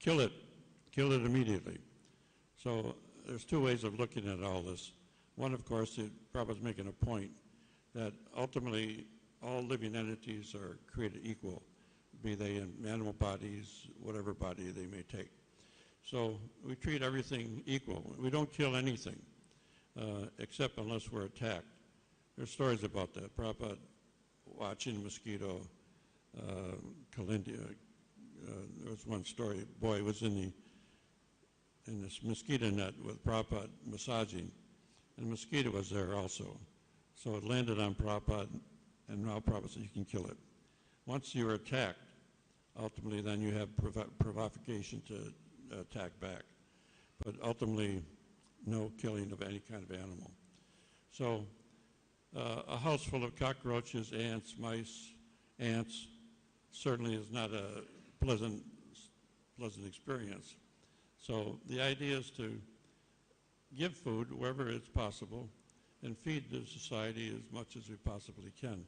kill it immediately. So there's two ways of looking at all this. One, of course, Prabhupada's making a point that ultimately all living entities are created equal, be they in animal bodies, whatever body they may take. So we treat everything equal. We don't kill anything, except unless we're attacked. There's stories about that. Prabhupada watching a mosquito, Kalindia. There was one story. Boy was in this mosquito net with Prabhupada massaging, and the mosquito was there also. So it landed on Prabhupada, and now Prabhupada said, you can kill it. Once you're attacked, ultimately then you have provocation to attack back. But ultimately, no killing of any kind of animal. So a house full of cockroaches, ants, mice, ants certainly is not a pleasant experience. So the idea is to give food wherever it's possible and feed the society as much as we possibly can.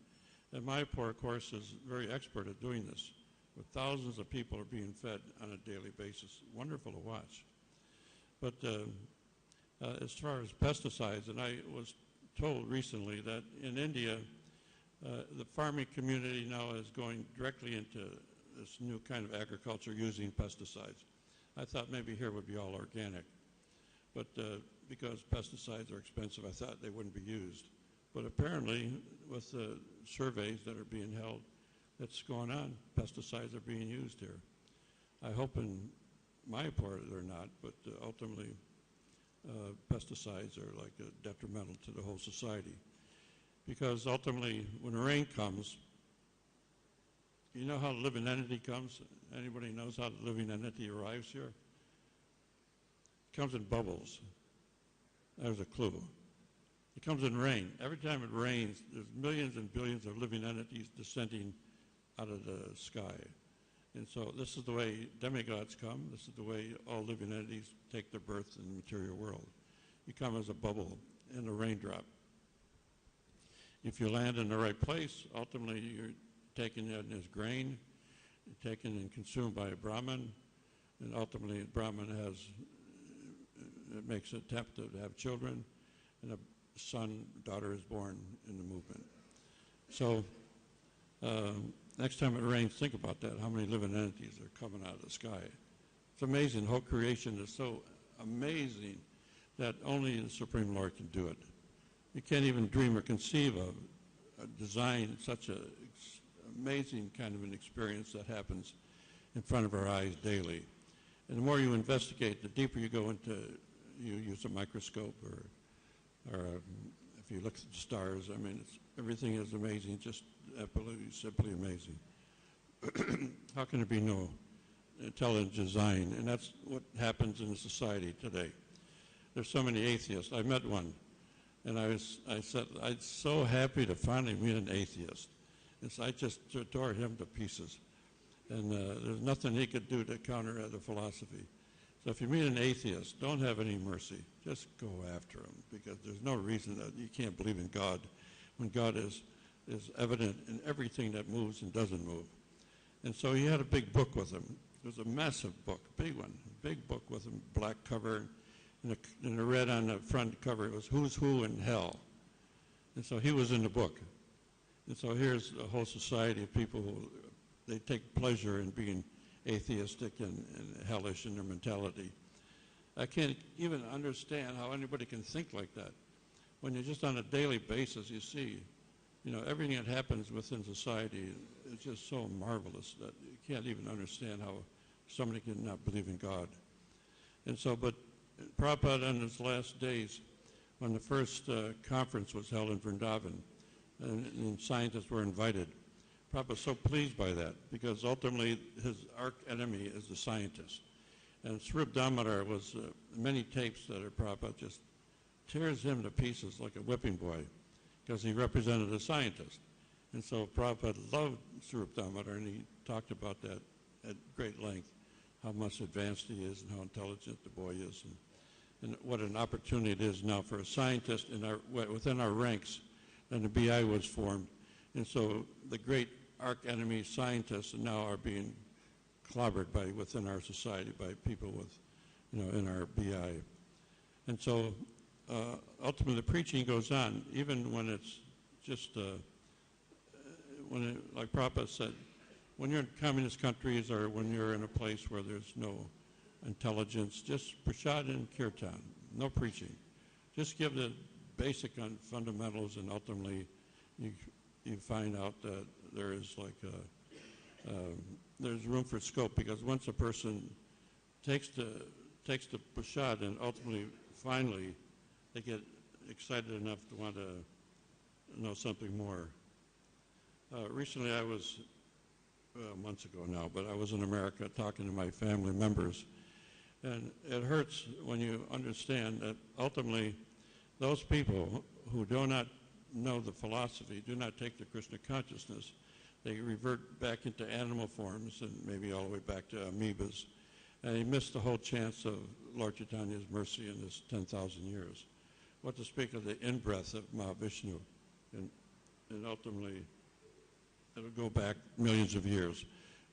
And Mayapur, of course, is very expert at doing this, with thousands of people are being fed on a daily basis. Wonderful to watch. But as far as pesticides, and I was told recently that in India, the farming community now is going directly into this new kind of agriculture using pesticides. I thought maybe here would be all organic. But because pesticides are expensive, I thought they wouldn't be used. But apparently, with the surveys that are being held, that's going on. Pesticides are being used here. I hope in Mayapur they're not, but ultimately, pesticides are like detrimental to the whole society. Because ultimately, when rain comes, you know how the living entity comes? Anybody knows how the living entity arrives here? It comes in bubbles. There's a clue. It comes in rain. Every time it rains, there's millions and billions of living entities descending out of the sky. And so this is the way demigods come. This is the way all living entities take their birth in the material world. You come as a bubble in a raindrop. If you land in the right place, ultimately you're taken in as grain, taken and consumed by a Brahmin, and ultimately a Brahmin makes an attempt to have children, and a son, daughter is born in the movement. So next time it rains, think about that, how many living entities are coming out of the sky. It's amazing. The whole creation is so amazing that only the Supreme Lord can do it. You can't even dream or conceive of a design, such an amazing kind of an experience that happens in front of our eyes daily. And the more you investigate, the deeper you go into, you use a microscope or if you look at the stars, I mean, everything is amazing, just absolutely, simply amazing. How can there be no intelligent design? And that's what happens in society today. There's so many atheists. I met one, and I said, I'm so happy to finally meet an atheist. And so I just tore him to pieces. And there's nothing he could do to counter the philosophy. So if you meet an atheist, don't have any mercy. Just go after him, because there's no reason that you can't believe in God when God is evident in everything that moves and doesn't move. And so he had a big book with him. It was a massive book, big one, big book with a black cover, and the red on the front cover, it was Who's Who in Hell. And so he was in the book. And so here's a whole society of people who, they take pleasure in being atheistic and hellish in their mentality. I can't even understand how anybody can think like that. When you're just on a daily basis, you see, everything that happens within society is just so marvelous that you can't even understand how somebody can not believe in God. And so, but Prabhupada in his last days, when the first conference was held in Vrindavan, and scientists were invited, Prabhupada was so pleased by that, because ultimately his arch enemy is the scientist. And Srimad Damodar was many tapes that Prabhupada just tears him to pieces like a whipping boy, because he represented a scientist. And so Prabhupada loved Srimad Damodar, and he talked about that at great length, how much advanced he is and how intelligent the boy is, and what an opportunity it is now for a scientist within our ranks. And the BI was formed. And so the great arch-enemy scientists now are being clobbered within our society by people with, in our BI. And so ultimately the preaching goes on, even when it's just, like Prabhupada said, when you're in communist countries or when you're in a place where there's no intelligence, just prasad and kirtan, no preaching. Just give the basic fundamentals, and ultimately you find out that there is there's room for scope, because once a person takes the prasad and finally they get excited enough to want to know something more. Recently I was, months ago now, but I was in America talking to my family members, and it hurts when you understand that ultimately those people who do not know the philosophy, do not take the Krishna consciousness, they revert back into animal forms and maybe all the way back to amoebas, and they miss the whole chance of Lord Chaitanya's mercy in this 10,000 years. What to speak of the in-breath of Mahavishnu, and ultimately it'll go back millions of years.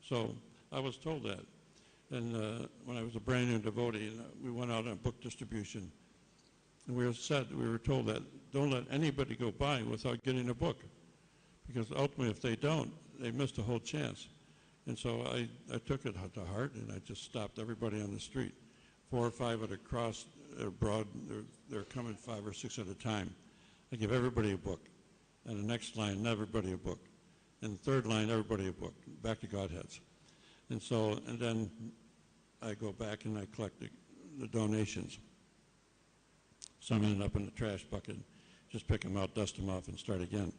So I was told that. And when I was a brand new devotee, we went out on book distribution, and we were told that don't let anybody go by without getting a book, because ultimately if they don't, they missed a whole chance. And so I took it to heart, and I just stopped everybody on the street. 4 or 5 at a cross, they're coming 5 or 6 at a time. I give everybody a book, and the next line, everybody a book, and the third line, everybody a book, back to Godheads. And so, and then I go back and I collect the donations. Some ended up in the trash bucket, just pick them out, dust them off, and start again.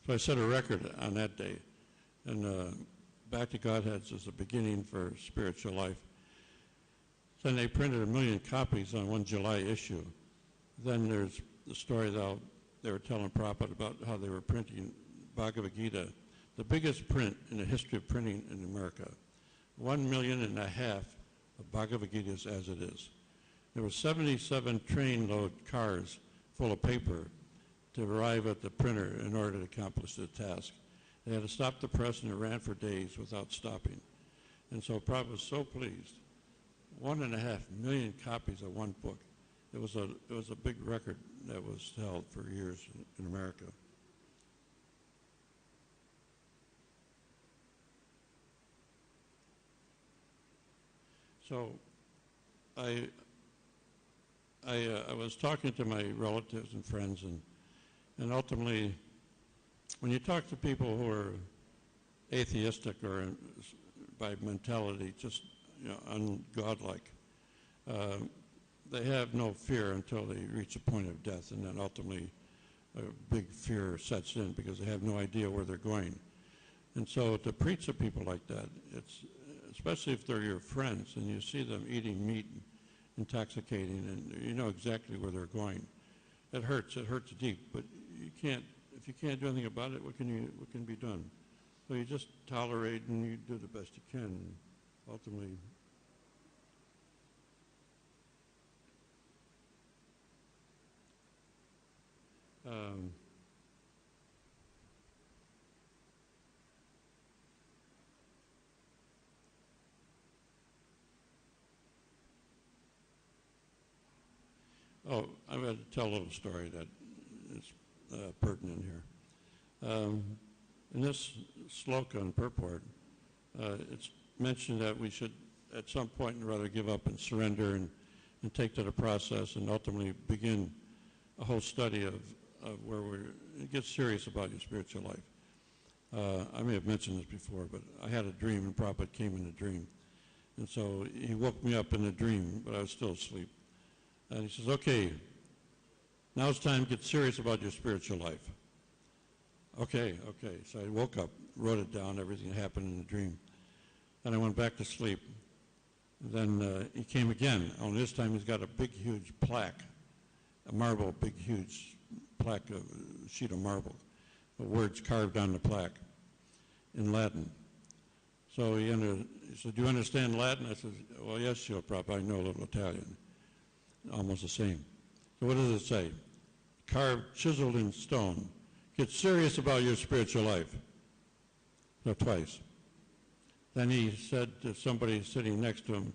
So I set a record on that day. And Back to Godheads is the beginning for spiritual life. Then they printed 1 million copies on one July issue. Then there's the story that they were telling Prabhupada about how they were printing Bhagavad Gita, the biggest print in the history of printing in America. 1.5 million of Bhagavad Gitas as it is. There were 77 train-load cars full of paper to arrive at the printer in order to accomplish the task. They had to stop the press, and it ran for days without stopping. And so Prabhupada was so pleased. 1.5 million copies of one book. It was a big record that was held for years in America. So I was talking to my relatives and friends, and ultimately, when you talk to people who are atheistic or by mentality just ungodlike, they have no fear until they reach a point of death, and then ultimately a big fear sets in because they have no idea where they're going. And so to preach to people like that, it's especially if they're your friends and you see them eating meat, intoxicating, and you know exactly where they're going. It hurts deep, but if you can't do anything about it, what can be done? So you just tolerate and you do the best you can, and ultimately. I'm going to tell a little story that is pertinent here. In this sloka and purport, it's mentioned that we should at some point rather give up and surrender and take to the process and ultimately begin a whole study of where get serious about your spiritual life. I may have mentioned this before, but I had a dream, and Prabhupada came in a dream. And so he woke me up in a dream, but I was still asleep. And he says, okay, now it's time to get serious about your spiritual life. Okay. So I woke up, wrote it down, everything that happened in the dream. And I went back to sleep. Then he came again. Only this time he's got a big, huge plaque, a marble, big, huge plaque, a sheet of marble, the words carved on the plaque in Latin. So he said, do you understand Latin? I said, well, yes, sure, Prabhupada, I know a little Italian. Almost the same. So what does it say? Carved, chiseled in stone. Get serious about your spiritual life. So twice. Then he said to somebody sitting next to him,